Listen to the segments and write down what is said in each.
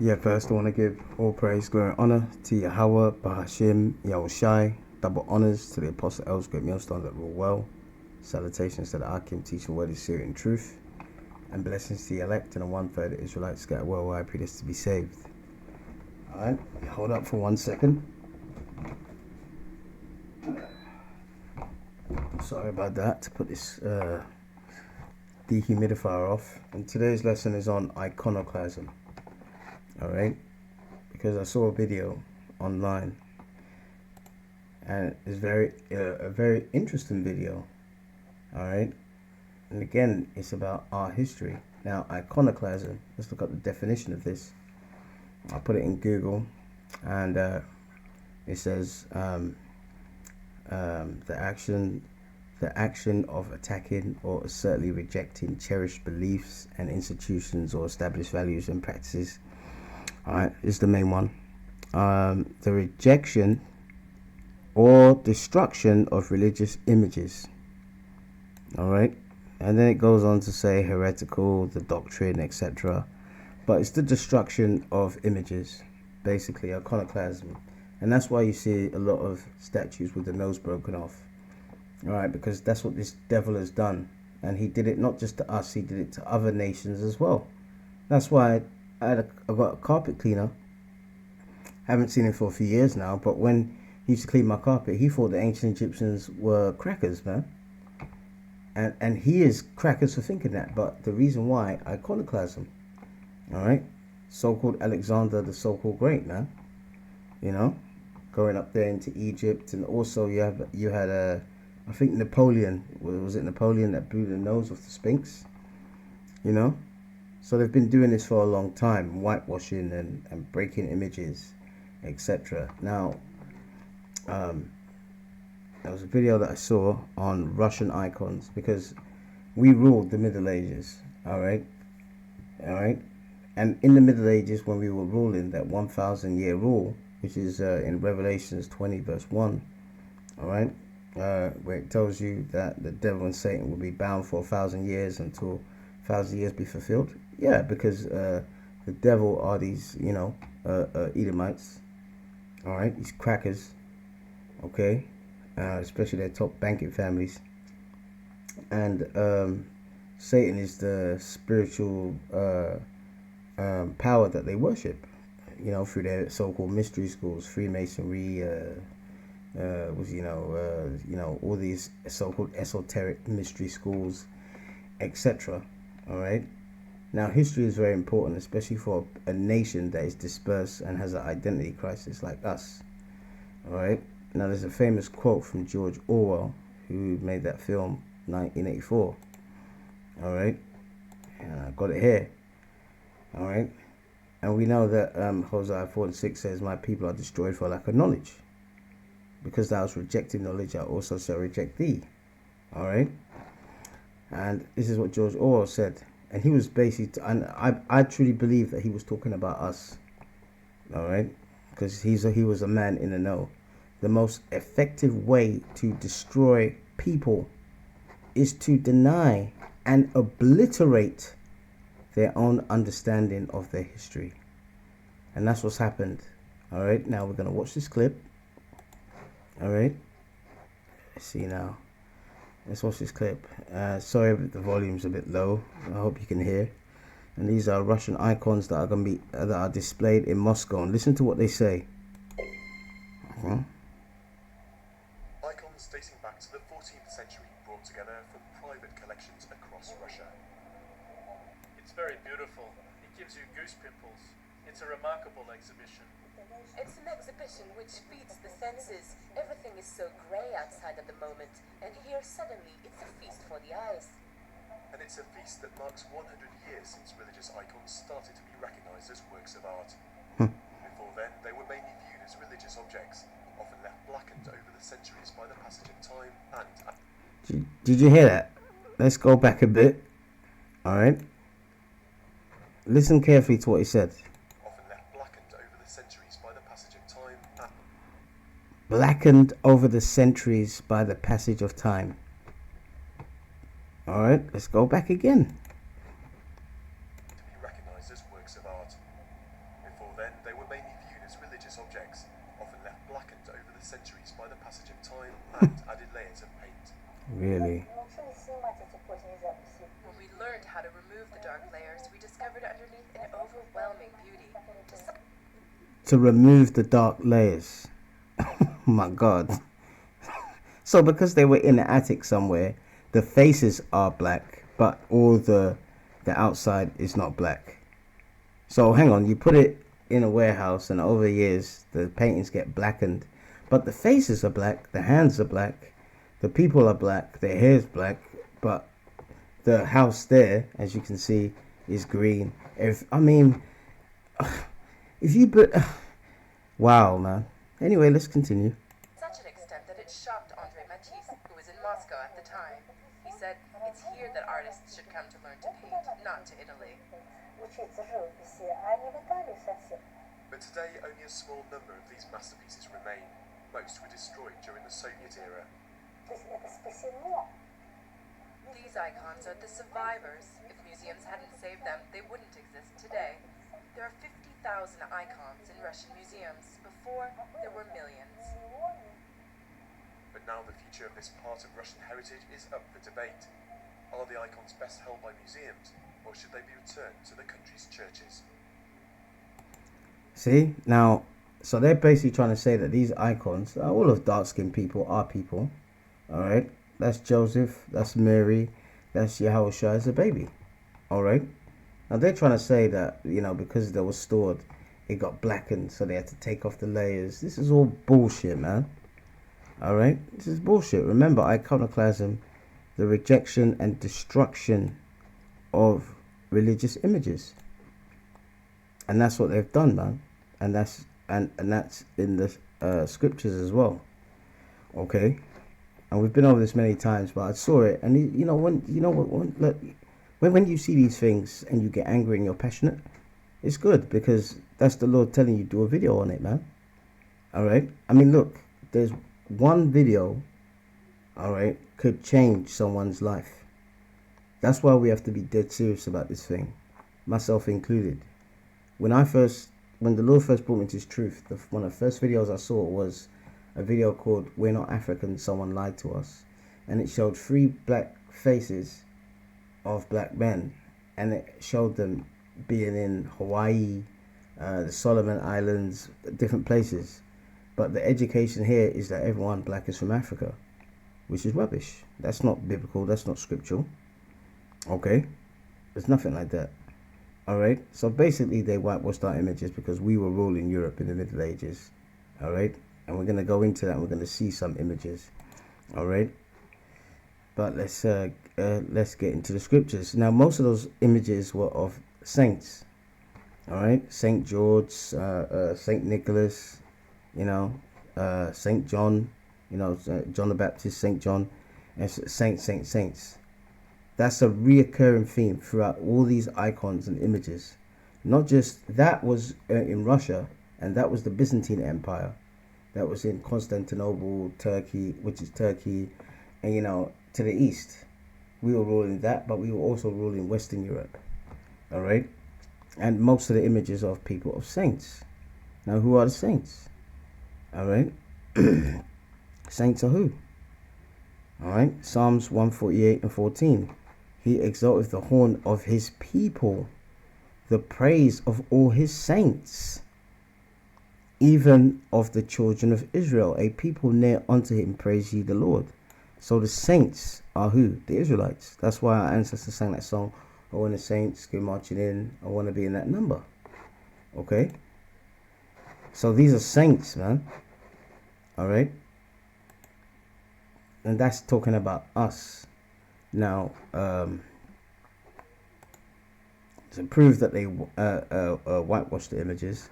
Yeah, first I want to give all praise, glory, and honor to Yahweh, Bahashim, Yahushai, double honors to the Apostle Els, great millstone that rule well. Salutations to the Akim, teaching word is serious and truth. And blessings to the elect and the one-third of Israelites scattered worldwide, pray this to be saved. Alright, hold up for 1 second. Sorry about that, to put this dehumidifier off. And today's lesson is on iconoclasm. Alright, because I saw a video online and it's a very interesting video. Alright, and again, it's about our history. Now, iconoclasm, let's look at the definition of this. I'll put it in Google, and it says the action of attacking or assertly rejecting cherished beliefs and institutions or established values and practices. Alright, this is the main one. The rejection or destruction of religious images. Alright, and then it goes on to say heretical, the doctrine, etc. But it's the destruction of images, basically, iconoclasm. And that's why you see a lot of statues with the nose broken off. Alright, because that's what this devil has done. And he did it not just to us, he did it to other nations as well. That's why I got a carpet cleaner. Haven't seen him for a few years now, but when he used to clean my carpet, he thought the ancient Egyptians were crackers, man. And he is crackers for thinking that. But the reason why, iconoclasm. Alright, so-called Alexander the so-called Great, man. You know, going up there into Egypt, and also you had I think Napoleon, was it Napoleon that blew the nose off the Sphinx? You know, so they've been doing this for a long time, whitewashing and breaking images, etc. Now, there was a video that I saw on Russian icons, because we ruled the Middle Ages, alright, and in the Middle Ages, when we were ruling that 1,000-year rule, which is in Revelations 20 verse 1, alright, where it tells you that the devil and Satan will be bound for 1,000 years until 1,000 years be fulfilled. Yeah, because the devil are these, you know, Edomites, alright, these crackers, okay, especially their top banking families, and Satan is the spiritual power that they worship, you know, through their so-called mystery schools, Freemasonry, all these so-called esoteric mystery schools, etc. All right. Now, history is very important, especially for a nation that is dispersed and has an identity crisis like us. All right. Now, there's a famous quote from George Orwell, who made that film 1984. All right. And I got it here. All right. And we know that Hosea 4:6 says, "My people are destroyed for lack of knowledge. Because thou hast rejected knowledge, I also shall reject thee." All right. And this is what George Orwell said. And he was basically, and I truly believe that he was talking about us. All right. Because he was a man in the know. The most effective way to destroy people is to deny and obliterate their own understanding of their history. And that's what's happened. All right, now we're going to watch this clip. All right, let's see now. Let's watch this clip. Sorry if the volume's a bit low. I hope you can hear. And these are Russian icons that are going to be that are displayed in Moscow. And listen to what they say. Icons dating back to the 14th century, brought together from private collections across Russia. It's very beautiful. It gives you goose pimples. It's a remarkable exhibition. It's an exhibition which feeds the senses. Everything is so grey outside at the moment, and here suddenly it's a feast for the eyes. And it's a feast that marks 100 years since religious icons started to be recognized as works of art. Before then, they were mainly viewed as religious objects, often left blackened over the centuries by the passage of time and... Did you hear that? Let's go back a bit. Alright. Listen carefully to what he said. Often left blackened over the centuries by the passage of time and... Blackened over the centuries by the passage of time. Alright, let's go back again. to be recognized as works of art. When we learned how to remove the dark layers, we discovered underneath an overwhelming beauty. To remove the dark layers. Oh my God. So because they were in the attic somewhere, the faces are black, but all the outside is not black. So hang on, you put it in a warehouse, and over years the paintings get blackened, but the faces are black, the hands are black, the people are black, their hair's black, but the house there, as you can see, is green. If you put, wow, man. Anyway, let's continue. Such an extent that it shocked Andre Matisse, who was in Moscow at the time. He said, "It's here that artists should come to learn to paint, not to Italy." But today, only a small number of these masterpieces remain. Most were destroyed during the Soviet era. These icons are the survivors. If museums hadn't saved them, they wouldn't exist today. There are 50,000 icons in Russian museums. Before, there were millions. But now the future of this part of Russian heritage is up for debate. Are the icons best held by museums, or should they be returned to the country's churches? See, now, so they're basically trying to say that these icons, all of dark-skinned people are people. All right, that's Joseph, that's Mary, that's Yahushua as a baby. All right, now they're trying to say that, you know, because they were stored, it got blackened, so they had to take off the layers. This is all bullshit, man. All right, this is bullshit. Remember, iconoclasm, the rejection and destruction of religious images, and that's what they've done, man. And that's in the scriptures as well. Okay, and we've been over this many times, but I saw it, and when you see these things and you get angry and you're passionate, it's good, because that's the Lord telling you, do a video on it, man. All right, I mean, look, there's one video, all right, could change someone's life. That's why we have to be dead serious about this thing, myself included. When the Lord first brought me to His truth, one of the first videos I saw was a video called "We're Not African, Someone Lied to Us," and it showed 3 black faces of black men, and it showed them being in Hawaii, the Solomon Islands, different places. But the education here is that everyone black is from Africa, which is rubbish. That's not biblical. That's not scriptural. Okay, there's nothing like that. All right, so basically they whitewashed our images because we were ruling Europe in the Middle Ages. All right, and we're going to go into that, and we're going to see some images. All right, but let's get into the scriptures. Now, most of those images were of saints. All right, Saint George, Saint Nicholas, Saint John, John the Baptist, Saint John, and saints. That's a reoccurring theme throughout all these icons and images. Not just that was in Russia, and that was the Byzantine Empire. That was in Constantinople, Turkey, which is Turkey, and to the east. We were ruling that, but we were also ruling Western Europe. All right, and most of the images of people of saints. Now, who are the saints? All right, saints are who? All right, Psalms 148 and 14. He exalteth the horn of his people, the praise of all his saints, even of the children of Israel, a people near unto him, praise ye the Lord. So the saints are who? The Israelites. That's why our ancestors sang that song, "Oh, when the saints go marching in, I want to be in that number." Okay? So these are saints, man. All right? And that's talking about us. Now, to prove that they whitewashed the images,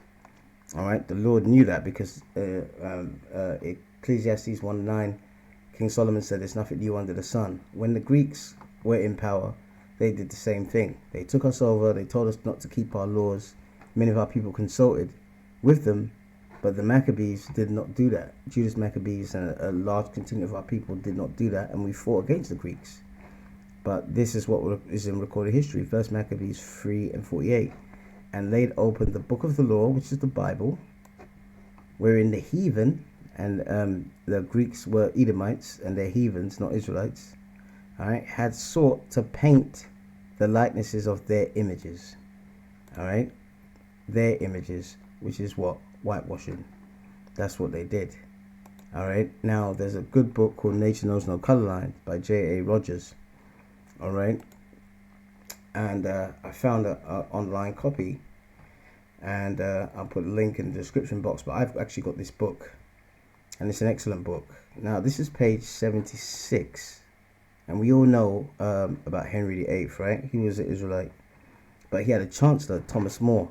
all right, the Lord knew that, because Ecclesiastes 1:9, King Solomon said, "There's nothing new under the sun." When the Greeks were in power, they did the same thing. They took us over. They told us not to keep our laws. Many of our people consulted with them, but the Maccabees did not do that. Judas Maccabees and a large contingent of our people did not do that, and we fought against the Greeks. But this is what is in recorded history. 1 Maccabees 3 and 48. "And laid open the book of the law," which is the Bible, wherein the heathen, and the Greeks were Edomites, and they're heathens, not Israelites. all right, had sought to paint the likenesses of their images, all right, their images, which is what? Whitewashing. That's what they did. All right. Now there's a good book called Nature Knows No Color Lines by J.A. Rogers. All right. And I found a online copy, and I'll put a link in the description box. But I've actually got this book, and it's an excellent book. Now this is page 76, and we all know about Henry VIII, right? He was an Israelite, but he had a chancellor, Thomas More.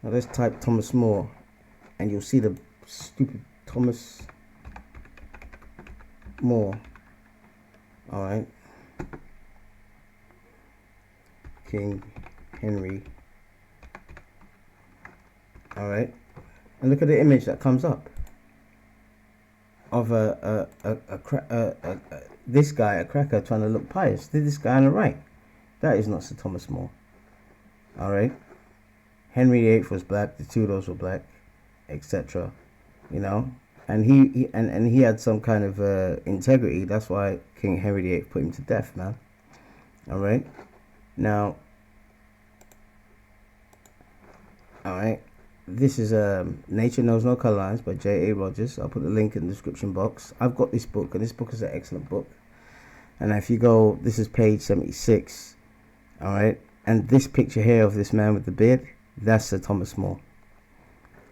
Now let's type Thomas More, and you'll see the stupid Thomas More. All right. King Henry. All right. And look at the image that comes up of this guy, a cracker, trying to look pious. This guy on the right. That is not Sir Thomas More. All right. Henry VIII was black. The Tudors were black, etc. You know, and he had some kind of integrity. That's why King Henry VIII put him to death, man. All right. Now, all right. This is Nature Knows No Color Lines by J.A. Rogers. I'll put the link in the description box. I've got this book, and this book is an excellent book. And if you go, this is page 76. All right. And this picture here of this man with the beard, that's Sir Thomas More.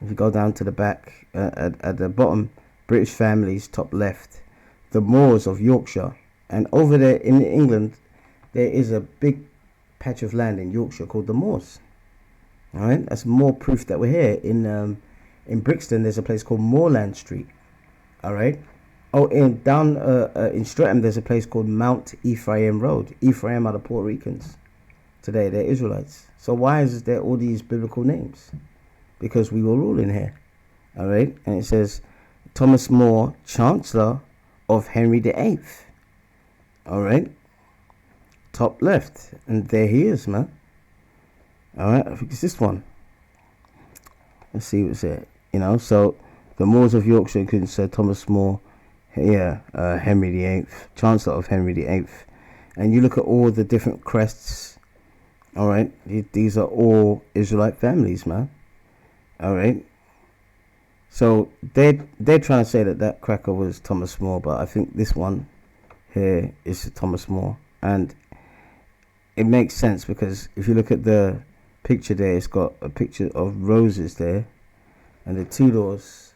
If you go down to the back, at the bottom, British families, top left, the Moors of Yorkshire. And over there in England, there is a big patch of land in Yorkshire called the Moors. All right, that's more proof that we're here. In Brixton, there's a place called Moorland Street. All right. Oh, down in Streatham, there's a place called Mount Ephraim Road. Ephraim are the Puerto Ricans. Today, they're Israelites. So why is there all these biblical names? Because we were ruling here. All right. And it says Thomas More, Chancellor of Henry VIII. All right. Top left. And there he is, man. All right. I think it's this one. Let's see what's it. You know, so the Moors of Yorkshire, including Sir Thomas More. Yeah. Henry VIII. Chancellor of Henry VIII. And you look at all the different crests. All right. These are all Israelite families, man. All right. So they're trying to say that cracker was Thomas More, but I think this one here is Thomas More, and it makes sense because if you look at the picture there, it's got a picture of roses there, and the Tudors.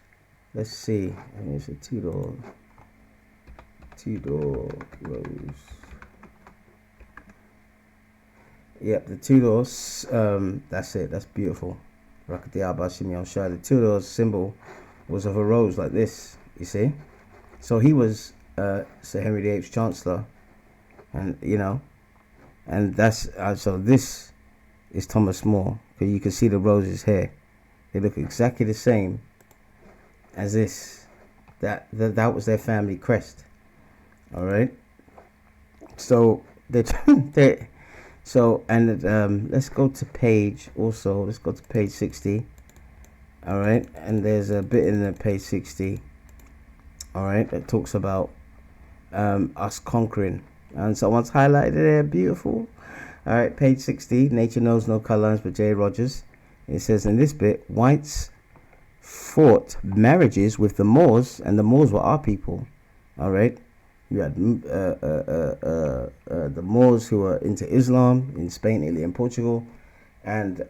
Let's see. It's a Tudor rose. Yep, the Tudors. That's it. That's beautiful. The Tudors symbol was of a rose like this, you see. So he was Sir Henry VIII's Chancellor, and you know, and that's so this is Thomas More, because you can see the roses here. They look exactly the same as this. That was their family crest. All right. So they. So, and let's go to page 60. All right. And there's a bit in the page 60. All right. That talks about us conquering. And someone's highlighted there. Beautiful. All right. Page 60. Nature Knows No Color Lines by J. Rogers. It says in this bit, whites fought marriages with the Moors, and the Moors were our people. All right. You had the Moors who were into Islam in Spain, Italy, and Portugal, and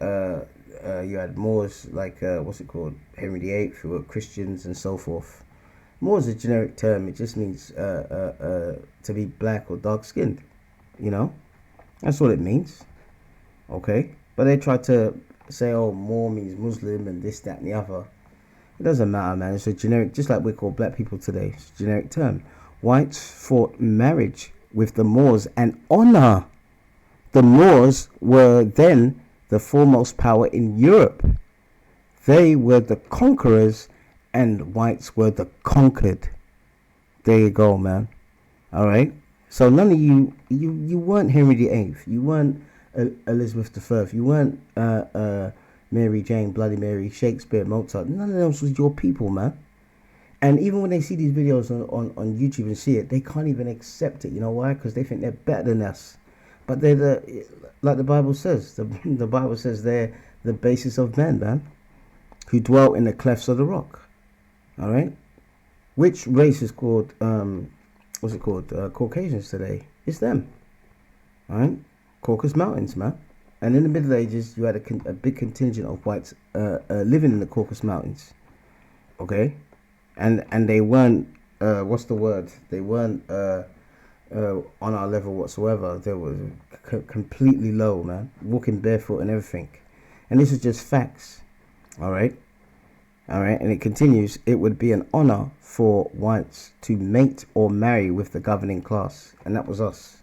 you had Moors like Henry VIII, who were Christians and so forth. Moor is a generic term; it just means to be black or dark skinned. You know, that's what it means. Okay, but they try to say, "Oh, Moor means Muslim and this, that, and the other." It doesn't matter, man. It's a generic, just like we call black people today. It's a generic term. Whites fought marriage with the Moors and honor. The Moors were then the foremost power in Europe. They were the conquerors and whites were the conquered. There you go, man. All right. So none of you weren't Henry VIII. You weren't Elizabeth I. You weren't Mary Jane, Bloody Mary, Shakespeare, Mozart. None of those was your people, man. And even when they see these videos on YouTube and see it, they can't even accept it. You know why? Because they think they're better than us. But they're like the Bible says. The Bible says they're the basis of men, man, who dwell in the clefts of the rock. All right? Which race is called, what's it called? Caucasians today. It's them. All right? Caucasus Mountains, man. And in the Middle Ages, you had a big contingent of whites living in the Caucasus Mountains. Okay? And they weren't, what's the word? They weren't on our level whatsoever. They were completely low, man. Walking barefoot and everything. And this is just facts. All right? All right? And it continues, it would be an honor for whites to mate or marry with the governing class. And that was us.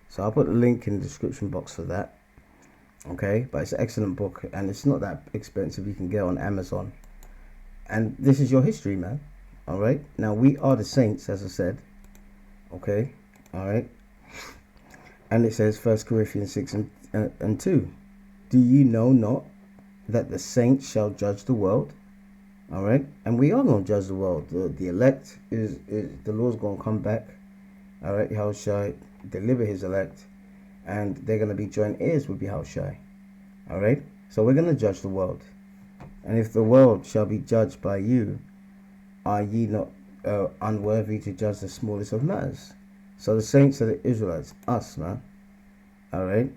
So I'll put a link in the description box for that. Okay? But it's an excellent book. And it's not that expensive. You can get it on Amazon. And this is your history, man. All right. Now, we are the saints, as I said. Okay. All right. And it says 1 Corinthians 6 and 2. Do you know not that the saints shall judge the world? All right. And we are going to judge the world. The elect is the Lord's going to come back. All right. Yahushua deliver his elect. And they're going to be joint heirs with Yahushua. All right. So we're going to judge the world. And if the world shall be judged by you, are ye not unworthy to judge the smallest of matters? So the saints are the Israelites, us, man. All right.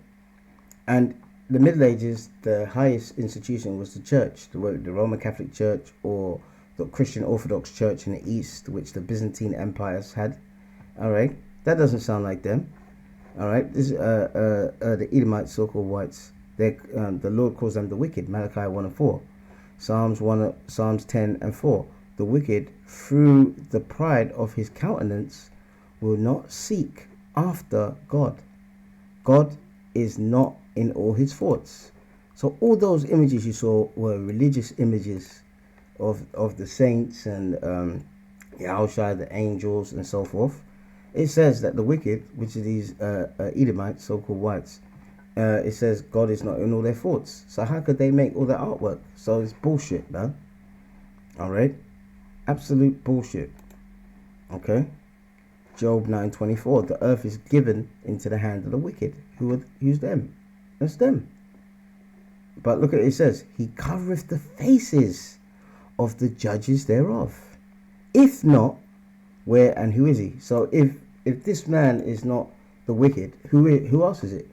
And the Middle Ages, the highest institution was the church, the Roman Catholic Church, or the Christian Orthodox Church in the East, which the Byzantine empires had. All right. That doesn't sound like them. All right. This the Edomites, so-called whites. The Lord calls them the wicked. Malachi 1 and 4. Psalms 10 and 4. The wicked, through the pride of his countenance, will not seek after God. God is not in all his thoughts. So all those images you saw were religious images of the saints and Yahushua, the angels, and so forth. It says that the wicked, which are these Edomites, so-called whites, it says God is not in all their thoughts. So how could they make all that artwork? So it's bullshit, man. All right, absolute bullshit. Okay. Job 9:24. The earth is given into the hand of the wicked. Who's them? That's them. But look at it. It says, He covereth the faces of the judges thereof. If not, where and who is he? So if this man is not the wicked, who else is it?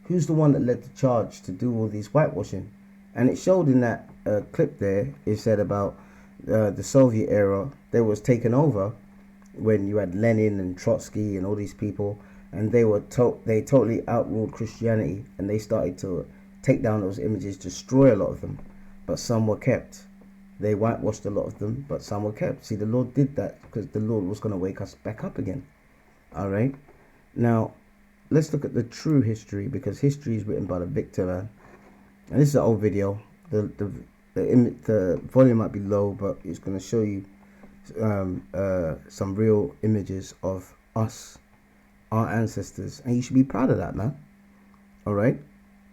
Who's the one that led the charge to do all these whitewashing? And it showed in that clip there, it said about the Soviet era, they was taken over when you had Lenin and Trotsky and all these people, and they totally outruled Christianity, and they started to take down those images, destroy a lot of them, but some were kept. They whitewashed a lot of them, but some were kept. See, the Lord did that because the Lord was going to wake us back up again. All right. Now, let's look at the true history, because history is written by the victor, man. And this is an old video. The volume might be low, but it's going to show you some real images of us, our ancestors, and you should be proud of that, man. All right.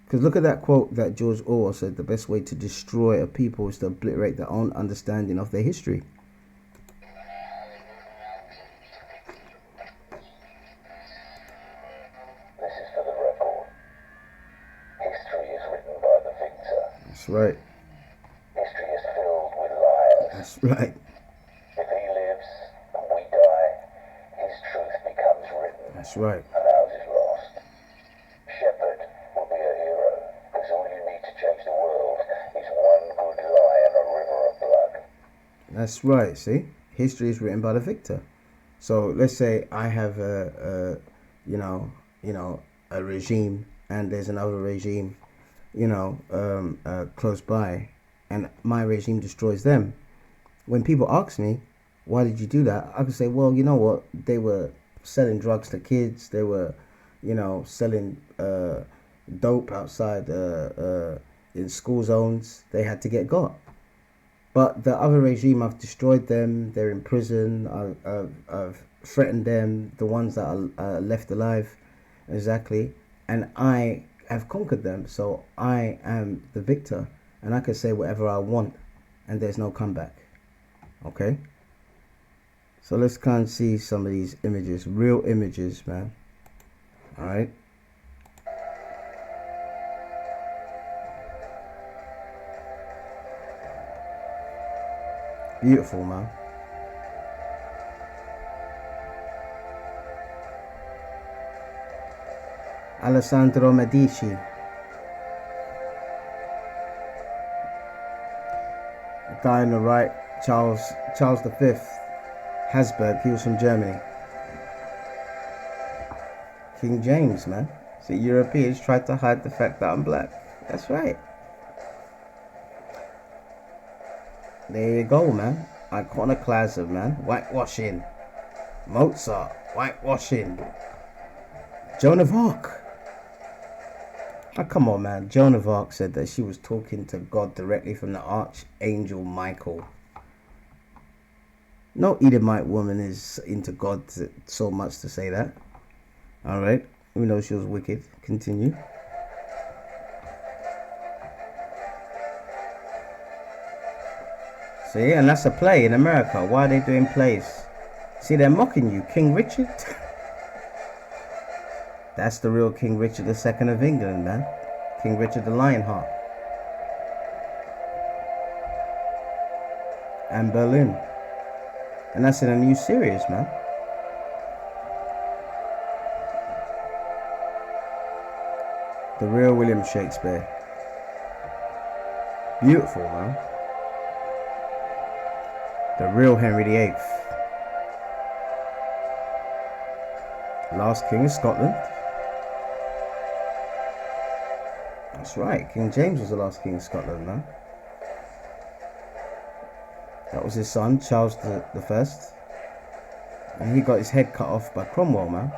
Because look at that quote that George Orwell said: the best way to destroy a people is to obliterate their own understanding of their history. This is for the record. History is written by the victor. That's right. History is filled with liars. That's right. If he lives and we die, his truth becomes written. That's right. And ours is lost. Shepherd will be a hero, because all you need to change the world is one good lie and a river of blood. That's right. See, history is written by the victor. So let's say I have a regime, and there's another regime, close by, and my regime destroys them. When people ask me, why did you do that? I can say, well, you know what? They were selling drugs to kids. They were, selling dope outside in school zones. They had to get got. But the other regime, I've destroyed them. They're in prison. I've threatened them, the ones that are left alive, exactly. And I have conquered them. So I am the victor. And I can say whatever I want. And there's no comeback. Okay? So let's kind of see some of these images, real images, man. All right. Beautiful, man. Alessandro Medici. The guy on the right, Charles V. Habsburg, he was from Germany. King James, man. So Europeans tried to hide the fact that I'm black. That's right. There you go, man. Iconoclasm, man. Whitewashing. Mozart. Whitewashing. Joan of Arc. Oh, come on, man. Joan of Arc said that she was talking to God directly from the Archangel Michael. No Edomite woman is into God so much to say that. Alright. Even though she was wicked. Continue. See, and that's a play in America. Why are they doing plays? See, they're mocking you. King Richard? That's the real King Richard II of England, man. King Richard the Lionheart. And Berlin. And that's in a new series, man. The real William Shakespeare. Beautiful, man. The real Henry VIII. Last King of Scotland. That's right, King James was the last King of Scotland, man. That was his son, Charles the First. And he got his head cut off by Cromwell, man.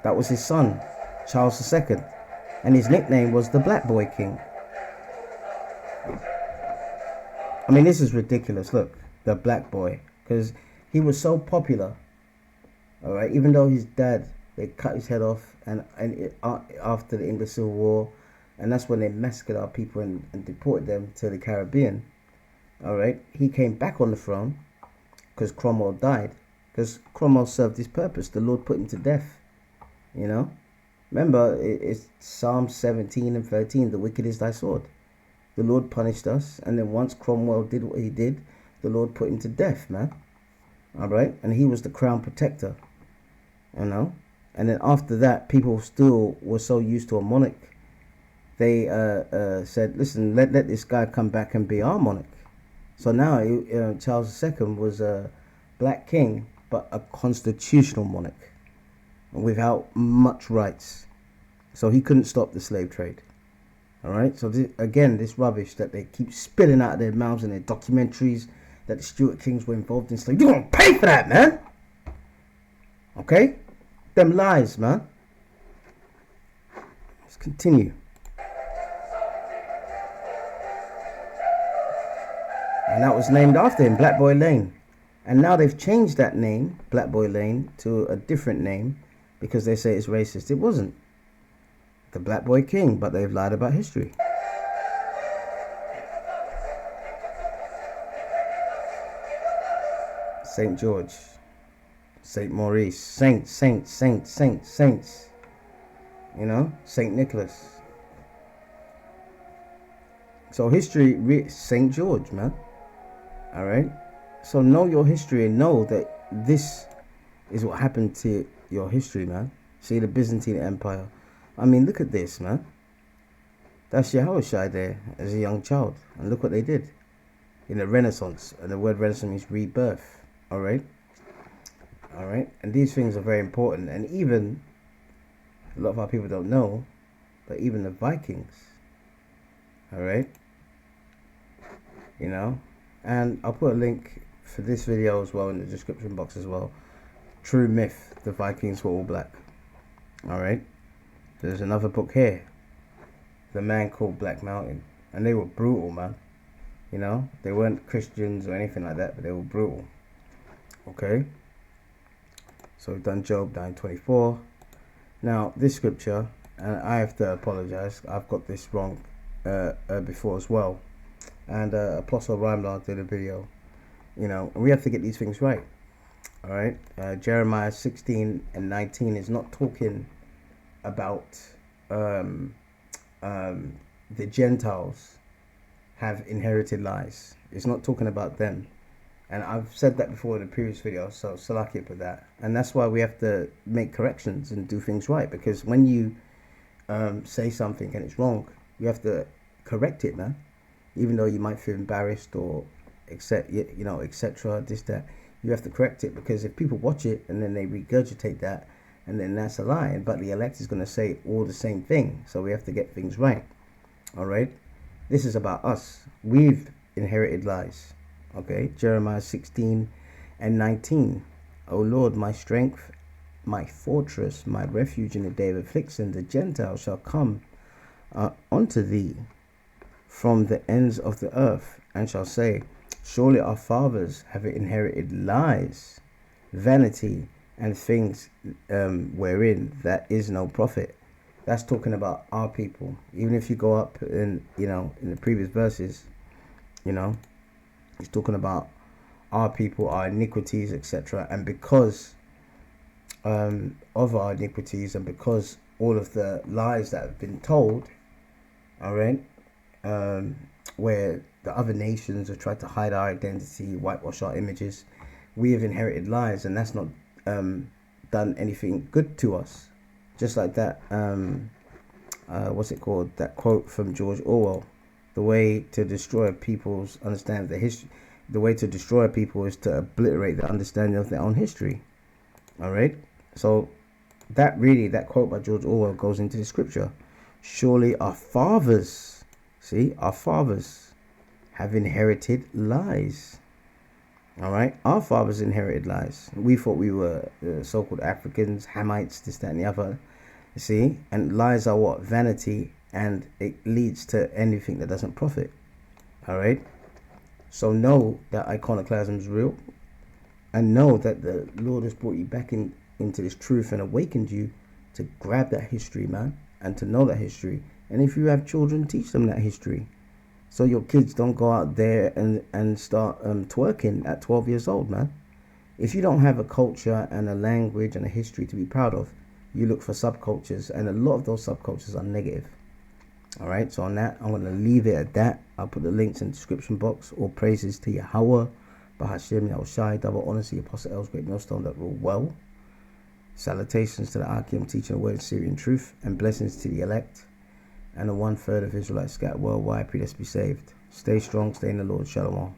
That was his son, Charles II. And his nickname was the Black Boy King. I mean, this is ridiculous, look. The Black Boy. Because he was so popular. Alright, even though his dad, they cut his head off after the English Civil War. And that's when they massacred our people and deported them to the Caribbean. Alright, he came back on the throne because Cromwell died. Because Cromwell served his purpose. The Lord put him to death. You know? Remember, it's Psalm 17 and 13. The wicked is thy sword. The Lord punished us. And then once Cromwell did what he did, the Lord put him to death, man. Alright? And he was the crown protector. You know? And then after that, people still were so used to a monarch. They said, listen, let this guy come back and be our monarch. So now Charles II was a black king, but a constitutional monarch without much rights. So he couldn't stop the slave trade. Alright, so this rubbish that they keep spilling out of their mouths in their documentaries that the Stuart Kings were involved in slavery. You're going to pay for that, man. Okay? Them lies, man. Let's continue. And that was named after him, Black Boy Lane. And now they've changed that name, Black Boy Lane, to a different name because they say it's racist. It wasn't. The Black Boy King, but they've lied about history. St. George, St. Maurice, saints. You know, St. Nicholas. So history, St. George, man. Alright? So know your history and know that this is what happened to your history, man. See, the Byzantine Empire. I mean, look at this, man. That's Yahushua there as a young child. And look what they did in the Renaissance. And the word Renaissance means rebirth. Alright? Alright? And these things are very important. And even, a lot of our people don't know, but even the Vikings. Alright? You know? And I'll put a link for this video as well in the description box as well. True myth, the Vikings were all black. Alright? There's another book here. The Man Called Black Mountain. And they were brutal, man. You know? They weren't Christians or anything like that, but they were brutal. Okay? So we've done Job 9:24. Now, this scripture, and I have to apologize. I've got this wrong before as well. And Apostle Rhymelar did a video. You know, and we have to get these things right. All right. Jeremiah 16 and 19 is not talking about um, the Gentiles have inherited lies. It's not talking about them. And I've said that before in the previous video, so salaki for that. And that's why we have to make corrections and do things right. Because when you say something and it's wrong, you have to correct it, man. Even though you might feel embarrassed or etc. This, that. You have to correct it, because if people watch it and then they regurgitate that, and then that's a lie. But the elect is going to say all the same thing. So we have to get things right. All right. This is about us. We've inherited lies. Okay. Jeremiah 16 and 19. O Lord, my strength, my fortress, my refuge in the day of affliction, the Gentiles shall come unto thee from the ends of the earth, and shall say, surely our fathers have inherited lies, vanity, and things wherein that is no profit. That's talking about our people. Even if you go up in in the previous verses, it's talking about our people, our iniquities, etc. And because of our iniquities, and because all of the lies that have been told, all right, where the other nations have tried to hide our identity, whitewash our images, we have inherited lies, and that's not done anything good to us. Just like that, what's it called? That quote from George Orwell: "The way to destroy people's understanding of the history, the way to destroy people is to obliterate the understanding of their own history." All right. So that quote by George Orwell goes into the scripture. Surely our fathers, our fathers have inherited lies. All right, our fathers inherited lies. We thought we were so-called Africans, Hamites, this, that, and the other. And lies are what? Vanity, and it leads to anything that doesn't profit. All right. So know that iconoclasm is real, and know that the Lord has brought you back into this truth and awakened you to grab that history, man, and to know that history. And if you have children, teach them that history, so your kids don't go out there and start twerking at 12 years old, man. If you don't have a culture and a language and a history to be proud of, you look for subcultures, and a lot of those subcultures are negative. All right, so on that, I'm going to leave it at that. I'll put the links in the description box. All praises to Yahweh, Bahashim, Yahushai, double honors to the Apostle Els, great millstone that rule well. Salutations to the Akim teaching the word in Syrian truth, and blessings to the elect and the 1/3 of Israelites scattered worldwide. Pray us be saved. Stay strong, stay in the Lord. Shalom.